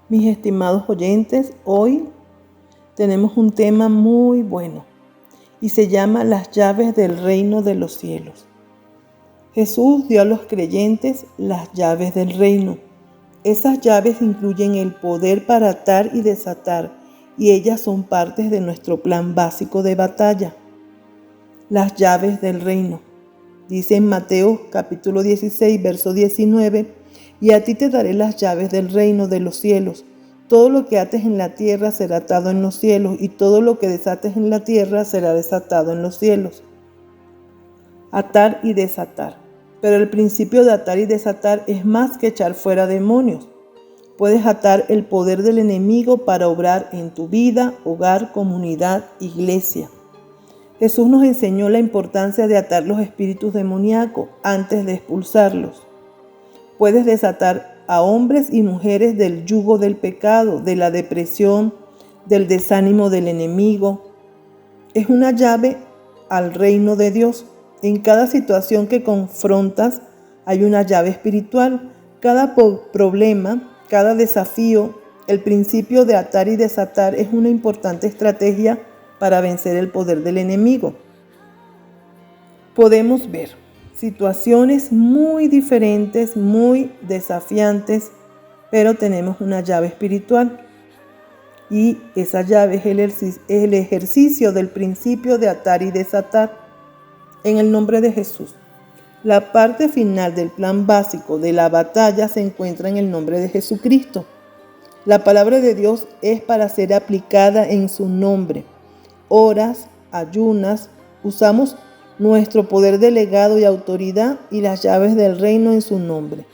Mis estimados oyentes, hoy tenemos un tema muy bueno y se llama las llaves del reino de los cielos. Jesús dio a los creyentes las llaves del reino. Esas llaves incluyen el poder para atar y desatar, y ellas son partes de nuestro plan básico de batalla. Las llaves del reino. Dice en Mateo capítulo 16, verso 19, y a ti te daré las llaves del reino de los cielos. Todo lo que ates en la tierra será atado en los cielos, y todo lo que desates en la tierra será desatado en los cielos. Atar y desatar. Pero el principio de atar y desatar es más que echar fuera demonios. Puedes atar el poder del enemigo para obrar en tu vida, hogar, comunidad, iglesia. Jesús nos enseñó la importancia de atar los espíritus demoníacos antes de expulsarlos. Puedes desatar a hombres y mujeres del yugo del pecado, de la depresión, del desánimo del enemigo. Es una llave al reino de Dios. En cada situación que confrontas hay una llave espiritual. Cada problema, cada desafío, el principio de atar y desatar es una importante estrategia para vencer el poder del enemigo. Podemos ver situaciones muy diferentes, muy desafiantes, pero tenemos una llave espiritual. Y esa llave es el ejercicio del principio de atar y desatar. En el nombre de Jesús. La parte final del plan básico de la batalla se encuentra en el nombre de Jesucristo. La palabra de Dios es para ser aplicada en su nombre. Oras, ayunas, usamos nuestro poder delegado y autoridad y las llaves del reino en su nombre.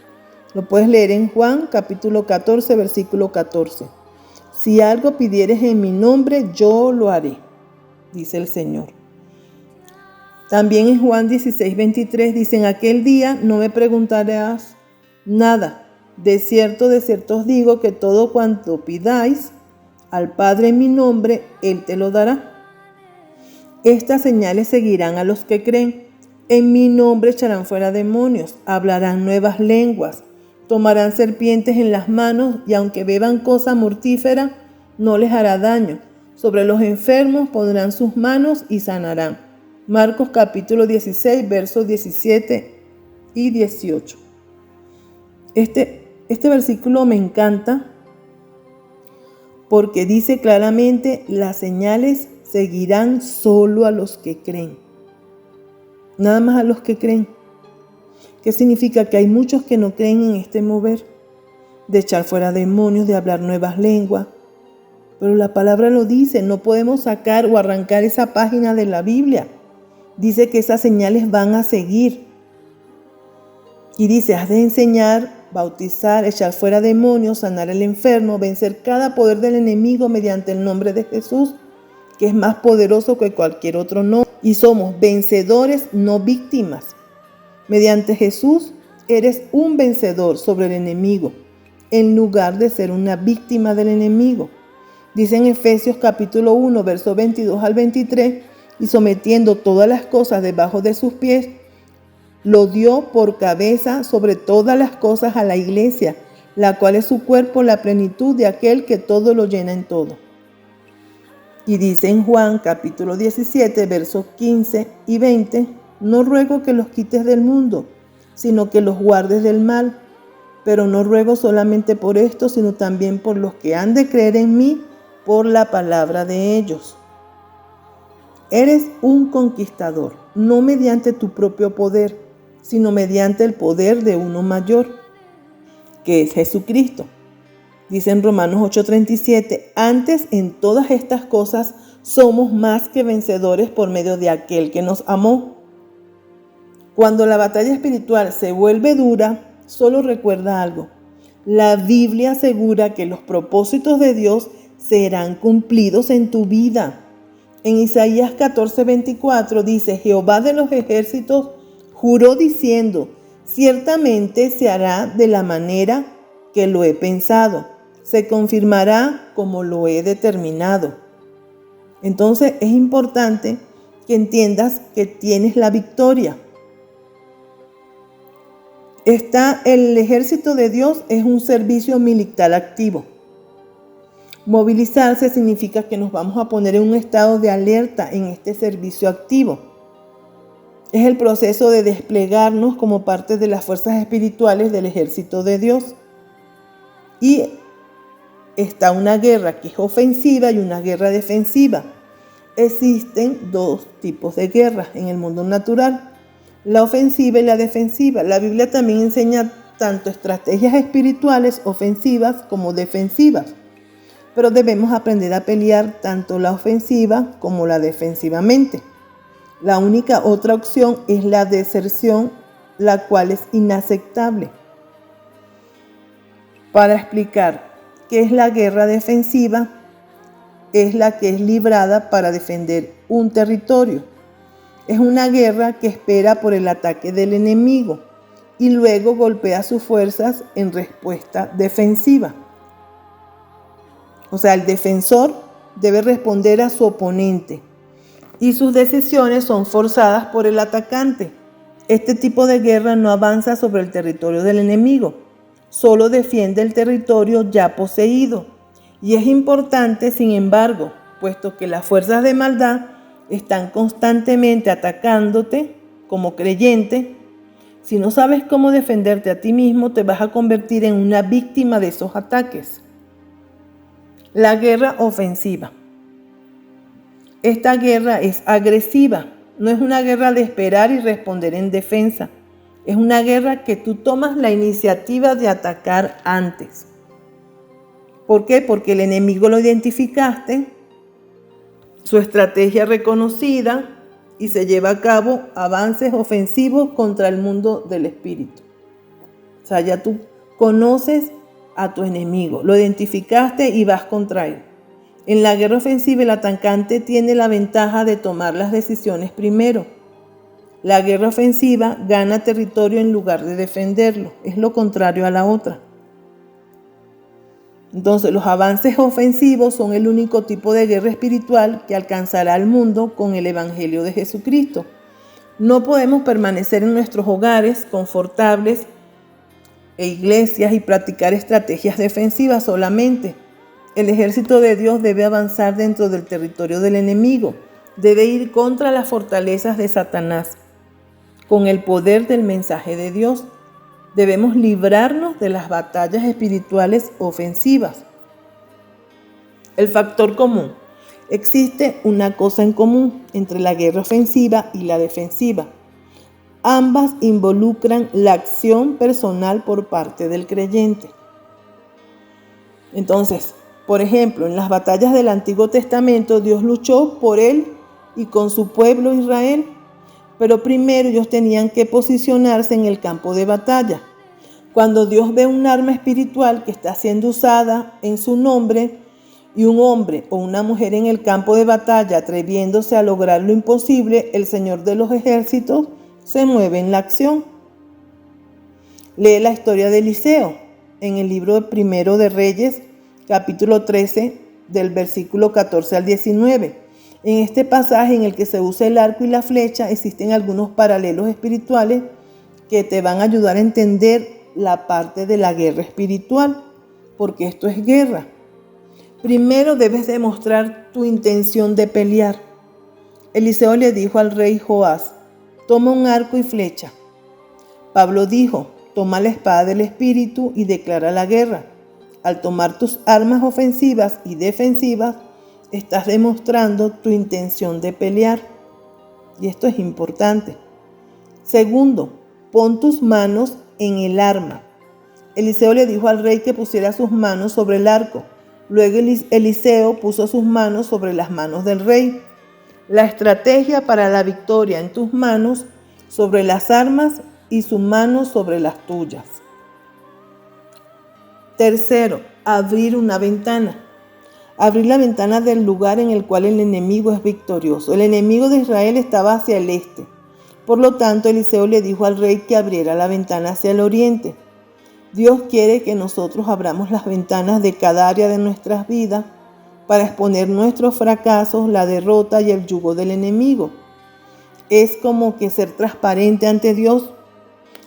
Lo puedes leer en Juan capítulo 14, versículo 14. Si algo pidieres en mi nombre, yo lo haré, dice el Señor. También en Juan 16, 23 dice, en aquel día no me preguntarás nada. De cierto os digo que todo cuanto pidáis al Padre en mi nombre, Él te lo dará. Estas señales seguirán a los que creen. En mi nombre echarán fuera demonios, hablarán nuevas lenguas, tomarán serpientes en las manos y aunque beban cosa mortífera, no les hará daño. Sobre los enfermos pondrán sus manos y sanarán. Marcos capítulo 16, versos 17 y 18. Este versículo me encanta porque dice claramente, las señales seguirán solo a los que creen. Nada más a los que creen. ¿Qué significa? Que hay muchos que no creen en este mover, de echar fuera demonios, de hablar nuevas lenguas. Pero la palabra lo dice, no podemos sacar o arrancar esa página de la Biblia. Dice que esas señales van a seguir. Y dice, has de enseñar, bautizar, echar fuera demonios, sanar al enfermo, vencer cada poder del enemigo mediante el nombre de Jesús, que es más poderoso que cualquier otro nombre. Y somos vencedores, no víctimas. Mediante Jesús eres un vencedor sobre el enemigo, en lugar de ser una víctima del enemigo. Dice en Efesios capítulo 1, versos 22 al 23, y sometiendo todas las cosas debajo de sus pies, lo dio por cabeza sobre todas las cosas a la iglesia, la cual es su cuerpo, la plenitud de aquel que todo lo llena en todo. Y dice en Juan capítulo 17, versos 15 y 20, no ruego que los quites del mundo, sino que los guardes del mal. Pero no ruego solamente por esto, sino también por los que han de creer en mí por la palabra de ellos. Eres un conquistador, no mediante tu propio poder, sino mediante el poder de uno mayor, que es Jesucristo. Dice en Romanos 8:37, antes en todas estas cosas somos más que vencedores por medio de aquel que nos amó. Cuando la batalla espiritual se vuelve dura, solo recuerda algo. La Biblia asegura que los propósitos de Dios serán cumplidos en tu vida. En Isaías 14:24 dice, Jehová de los ejércitos juró diciendo, ciertamente se hará de la manera que lo he pensado, se confirmará como lo he determinado. Entonces es importante que entiendas que tienes la victoria. El ejército de Dios es un servicio militar activo. Movilizarse significa que nos vamos a poner en un estado de alerta en este servicio activo. Es el proceso de desplegarnos como parte de las fuerzas espirituales del ejército de Dios. Y está una guerra que es ofensiva y una guerra defensiva. Existen dos tipos de guerras en el mundo natural, la ofensiva y la defensiva. La Biblia también enseña tanto estrategias espirituales ofensivas como defensivas, pero debemos aprender a pelear tanto la ofensiva como la defensivamente. La única otra opción es la deserción, la cual es inaceptable. Para explicar qué es la guerra defensiva, es la que es librada para defender un territorio. Es una guerra que espera por el ataque del enemigo y luego golpea sus fuerzas en respuesta defensiva. O sea, el defensor debe responder a su oponente y sus decisiones son forzadas por el atacante. Este tipo de guerra no avanza sobre el territorio del enemigo, solo defiende el territorio ya poseído. Y es importante, sin embargo, puesto que las fuerzas de maldad están constantemente atacándote como creyente, si no sabes cómo defenderte a ti mismo, te vas a convertir en una víctima de esos ataques. La guerra ofensiva. Esta guerra es agresiva, no es una guerra de esperar y responder en defensa. Es una guerra que tú tomas la iniciativa de atacar antes. ¿Por qué? Porque el enemigo lo identificaste, su estrategia reconocida y se lleva a cabo avances ofensivos contra el mundo del espíritu. O sea, ya tú conoces a tu enemigo, lo identificaste y vas contra él. En la guerra ofensiva el atacante tiene la ventaja de tomar las decisiones primero. La guerra ofensiva gana territorio en lugar de defenderlo, es lo contrario a la otra. Entonces, los avances ofensivos son el único tipo de guerra espiritual que alcanzará al mundo con el Evangelio de Jesucristo. No podemos permanecer en nuestros hogares confortables e iglesias y practicar estrategias defensivas solamente. El ejército de Dios debe avanzar dentro del territorio del enemigo, debe ir contra las fortalezas de Satanás. Con el poder del mensaje de Dios, debemos librarnos de las batallas espirituales ofensivas. El factor común. Existe una cosa en común entre la guerra ofensiva y la defensiva. Ambas involucran la acción personal por parte del creyente. Entonces, por ejemplo, en las batallas del Antiguo Testamento, Dios luchó por él y con su pueblo Israel. Pero primero ellos tenían que posicionarse en el campo de batalla. Cuando Dios ve un arma espiritual que está siendo usada en su nombre y un hombre o una mujer en el campo de batalla atreviéndose a lograr lo imposible, el Señor de los ejércitos se mueve en la acción. Lee la historia de Eliseo en el libro primero de Reyes, capítulo 13, del versículo 14 al 19. En este pasaje en el que se usa el arco y la flecha, existen algunos paralelos espirituales que te van a ayudar a entender la parte de la guerra espiritual, porque esto es guerra. Primero debes demostrar tu intención de pelear. Eliseo le dijo al rey Joás: toma un arco y flecha. Pablo dijo: toma la espada del espíritu y declara la guerra. Al tomar tus armas ofensivas y defensivas, estás demostrando tu intención de pelear. Y esto es importante. Segundo, pon tus manos en el arma. Eliseo le dijo al rey que pusiera sus manos sobre el arco. Luego Eliseo puso sus manos sobre las manos del rey. La estrategia para la victoria en tus manos sobre las armas y su mano sobre las tuyas. Tercero, abrir una ventana. Abrir la ventana del lugar en el cual el enemigo es victorioso. El enemigo de Israel estaba hacia el este. Por lo tanto, Eliseo le dijo al rey que abriera la ventana hacia el oriente. Dios quiere que nosotros abramos las ventanas de cada área de nuestras vidas para exponer nuestros fracasos, la derrota y el yugo del enemigo. Es como que ser transparente ante Dios.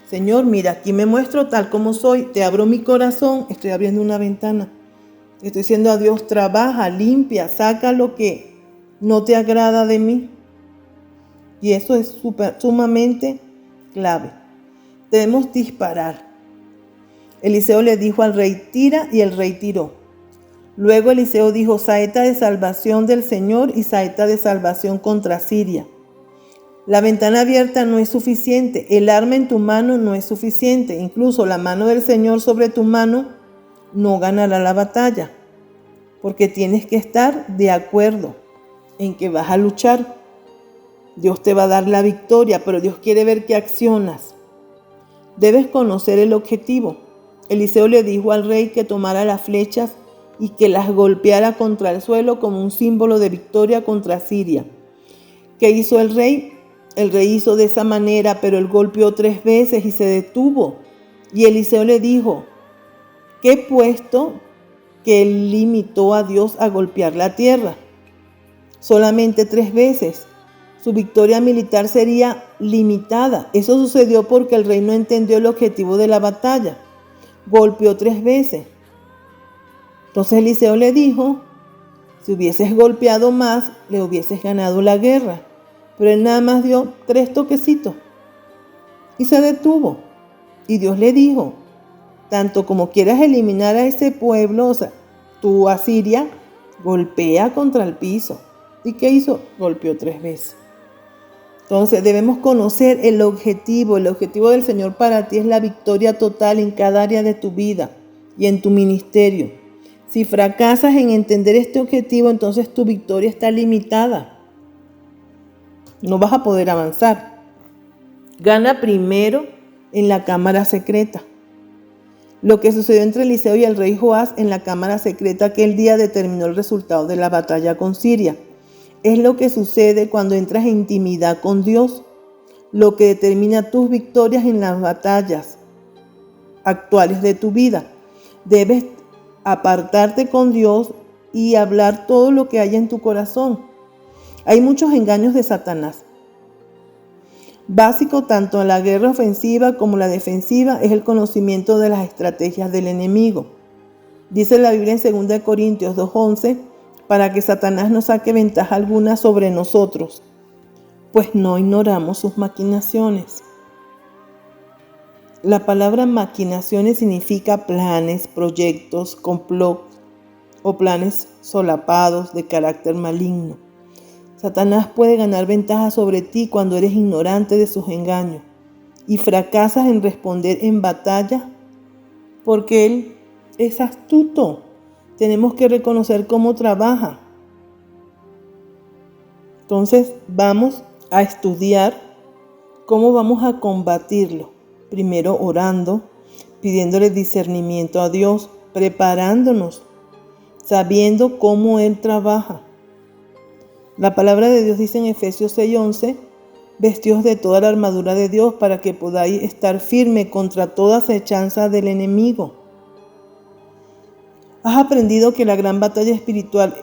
Señor, mira, aquí me muestro tal como soy, te abro mi corazón, estoy abriendo una ventana. Estoy diciendo a Dios, trabaja, limpia, saca lo que no te agrada de mí. Y eso es sumamente clave. Debemos disparar. Eliseo le dijo al rey, tira, y el rey tiró. Luego Eliseo dijo, saeta de salvación del Señor y saeta de salvación contra Siria. La ventana abierta no es suficiente, el arma en tu mano no es suficiente, incluso la mano del Señor sobre tu mano no ganará la batalla, porque tienes que estar de acuerdo en que vas a luchar. Dios te va a dar la victoria, pero Dios quiere ver que accionas. Debes conocer el objetivo. Eliseo le dijo al rey que tomara las flechas y que las golpeara contra el suelo como un símbolo de victoria contra Siria. ¿Qué hizo el rey? El rey hizo de esa manera, pero él golpeó 3 veces y se detuvo. Y Eliseo le dijo, ¿qué puesto que él limitó a Dios a golpear la tierra? Solamente 3 veces. Su victoria militar sería limitada. Eso sucedió porque el rey no entendió el objetivo de la batalla. Golpeó 3 veces. Entonces Eliseo le dijo, si hubieses golpeado más, le hubieses ganado la guerra. Pero él nada más dio 3 toquecitos y se detuvo. Y Dios le dijo, tanto como quieras eliminar a ese pueblo, o sea, tú a Siria, golpea contra el piso. ¿Y qué hizo? Golpeó 3 veces. Entonces debemos conocer el objetivo. El objetivo del Señor para ti es la victoria total en cada área de tu vida y en tu ministerio. Si fracasas en entender este objetivo, entonces tu victoria está limitada. No vas a poder avanzar. Gana primero en la cámara secreta. Lo que sucedió entre Eliseo y el rey Joás en la cámara secreta aquel día determinó el resultado de la batalla con Siria. Es lo que sucede cuando entras en intimidad con Dios, lo que determina tus victorias en las batallas actuales de tu vida. Debes apartarte con Dios y hablar todo lo que hay en tu corazón. Hay muchos engaños de Satanás. Básico tanto en la guerra ofensiva como la defensiva es el conocimiento de las estrategias del enemigo. Dice la Biblia en 2 Corintios 2:11, para que Satanás no saque ventaja alguna sobre nosotros, pues no ignoramos sus maquinaciones. La palabra maquinaciones significa planes, proyectos, complot o planes solapados de carácter maligno. Satanás puede ganar ventaja sobre ti cuando eres ignorante de sus engaños y fracasas en responder en batalla porque él es astuto. Tenemos que reconocer cómo trabaja. Entonces vamos a estudiar cómo vamos a combatirlo. Primero orando, pidiéndole discernimiento a Dios, preparándonos, sabiendo cómo Él trabaja. La palabra de Dios dice en Efesios 6:11, vestidos de toda la armadura de Dios para que podáis estar firme contra toda acechanza del enemigo. Has aprendido que la gran batalla espiritual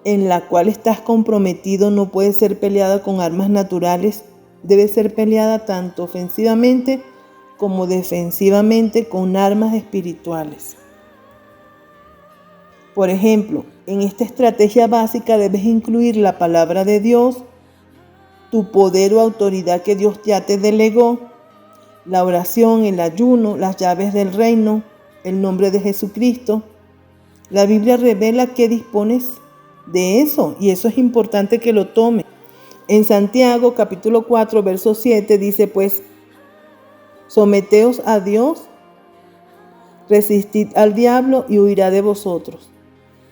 en la cual estás comprometido no puede ser peleada con armas naturales, debe ser peleada tanto ofensivamente como defensivamente con armas espirituales. Por ejemplo, en esta estrategia básica debes incluir la palabra de Dios, tu poder o autoridad que Dios ya te delegó, la oración, el ayuno, las llaves del reino, el nombre de Jesucristo. La Biblia revela que dispones de eso y eso es importante que lo tomes. En Santiago capítulo 4 verso 7 dice pues, someteos a Dios, resistid al diablo y huirá de vosotros.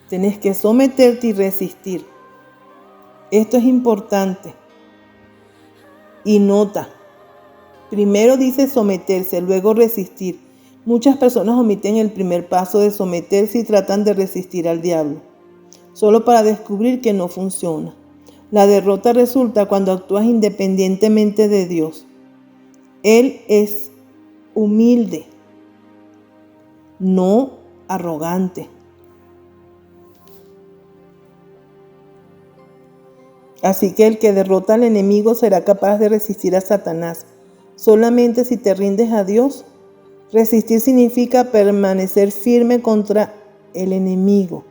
Tienes que someterte y resistir. Esto es importante. Y nota, primero dice someterse, luego resistir. Muchas personas omiten el primer paso de someterse y tratan de resistir al diablo, solo para descubrir que no funciona. La derrota resulta cuando actúas independientemente de Dios. Él es humilde, no arrogante. Así que el que derrota al enemigo será capaz de resistir a Satanás solamente si te rindes a Dios. Resistir significa permanecer firme contra el enemigo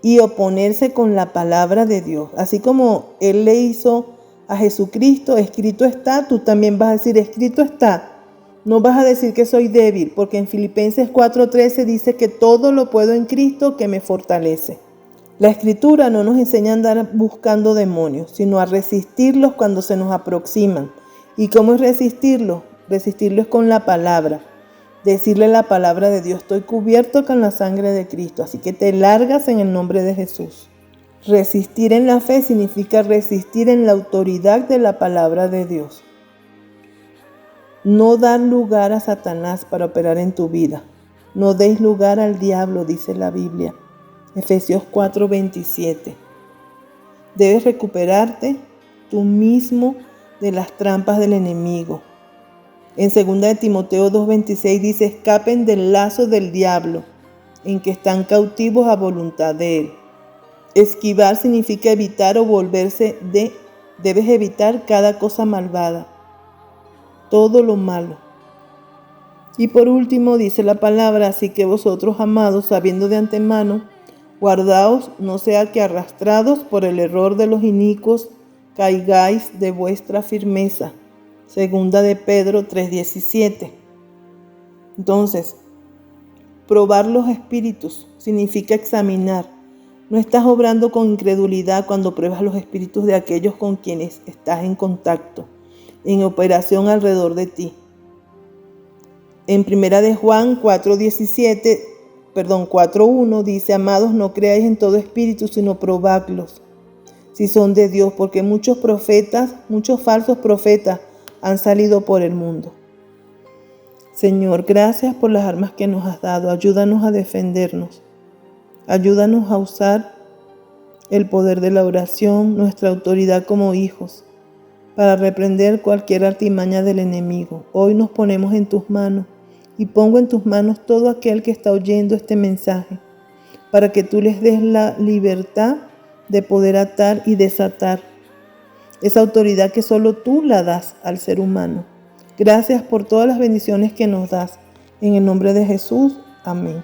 y oponerse con la palabra de Dios. Así como Él le hizo a Jesucristo, escrito está, tú también vas a decir, escrito está. No vas a decir que soy débil, porque en Filipenses 4:13 dice que todo lo puedo en Cristo que me fortalece. La Escritura no nos enseña a andar buscando demonios, sino a resistirlos cuando se nos aproximan. ¿Y cómo es resistirlos? Resistirlos es con la palabra. Decirle la palabra de Dios, estoy cubierto con la sangre de Cristo, así que te largas en el nombre de Jesús. Resistir en la fe significa resistir en la autoridad de la palabra de Dios. No dar lugar a Satanás para operar en tu vida. No deis lugar al diablo, dice la Biblia. Efesios 4:27. Debes recuperarte tú mismo de las trampas del enemigo. En 2 Timoteo 2:26 dice, escapen del lazo del diablo, en que están cautivos a voluntad de él. Esquivar significa evitar o volverse de. Debes evitar cada cosa malvada, todo lo malo. Y por último dice la palabra, así que vosotros, amados, sabiendo de antemano, guardaos, no sea que arrastrados por el error de los inicuos, caigáis de vuestra firmeza. Segunda de Pedro 3:17. Entonces, probar los espíritus significa examinar. No estás obrando con incredulidad cuando pruebas los espíritus de aquellos con quienes estás en contacto, en operación alrededor de ti. En 1 de Juan 4:1 dice, amados, no creáis en todo espíritu, sino probadlos, si son de Dios, porque muchos falsos profetas han salido por el mundo. Señor, gracias por las armas que nos has dado. Ayúdanos a defendernos. Ayúdanos a usar el poder de la oración, nuestra autoridad como hijos, para reprender cualquier artimaña del enemigo. Hoy nos ponemos en tus manos y pongo en tus manos todo aquel que está oyendo este mensaje, para que tú les des la libertad de poder atar y desatar esa autoridad que solo tú la das al ser humano. Gracias por todas las bendiciones que nos das. En el nombre de Jesús, amén.